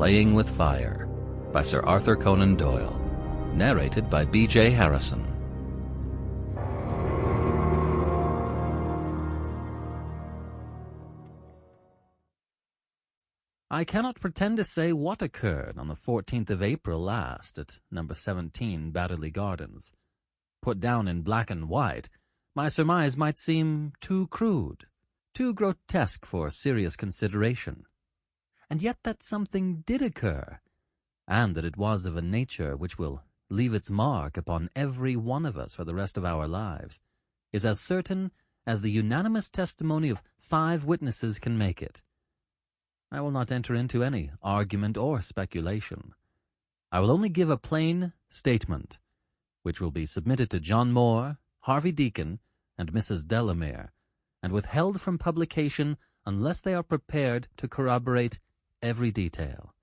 Playing with Fire by Sir Arthur Conan Doyle. Narrated by B.J.Harrison. I cannot pretend to say what occurred on the 14th of April last at number 17 Badderley Gardens. Put down in black and white, my surmise might seem too crude, too grotesque for serious consideration. And yet that something did occur, and that it was of a nature which will leave its mark upon every one of us for the rest of our lives, is as certain as the unanimous testimony of 5 witnesses can make it. I will not enter into any argument or speculation. I will only give a plain statement, which will be submitted to John Moore, Harvey Deacon, and Mrs. Delamere, and withheld from publication unless they are prepared to corroborate every detail.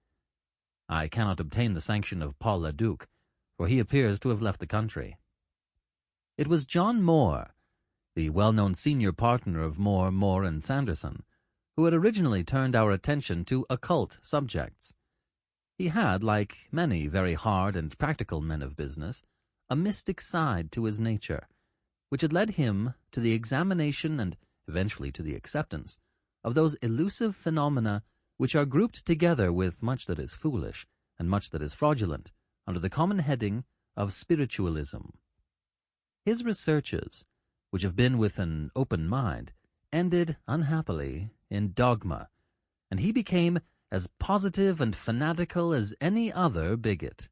I cannot obtain the sanction of Paul Leduc, for he appears to have left the country. It was John Moore, the well-known senior partner of Moore and Sanderson, who had originally turned our attention to occult subjects. He had, like many very hard and practical men of business, a mystic side to his nature, which had led him to the examination and eventually to the acceptance of those elusive phenomena which are grouped together with much that is foolish and much that is fraudulent under the common heading of spiritualism. His researches, which have been with an open mind, ended, unhappily, in dogma, and he became as positive and fanatical as any other bigot.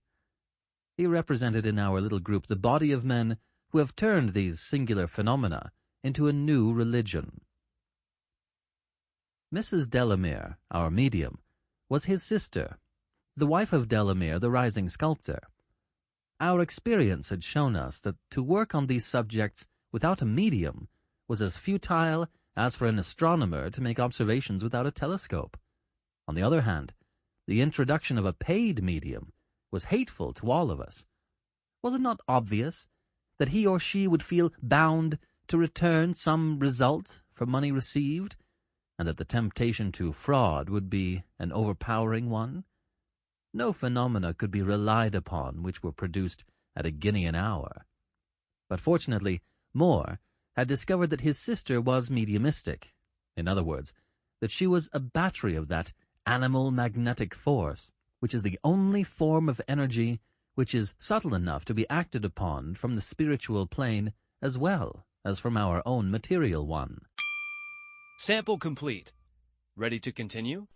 He represented in our little group the body of men who have turned these singular phenomena into a new religion. Mrs. Delamere, our medium, was his sister, the wife of Delamere, the rising sculptor. Our experience had shown us that to work on these subjects without a medium was as futile as for an astronomer to make observations without a telescope. On the other hand, the introduction of a paid medium was hateful to all of us. Was it not obvious that he or she would feel bound to return some result for money received, and that the temptation to fraud would be an overpowering one? No phenomena could be relied upon which were produced at a guinea an hour. But fortunately, Moore had discovered that his sister was mediumistic. In other words, that she was a battery of that animal magnetic force, which is the only form of energy which is subtle enough to be acted upon from the spiritual plane as well as from our own material one. Sample complete. Ready to continue?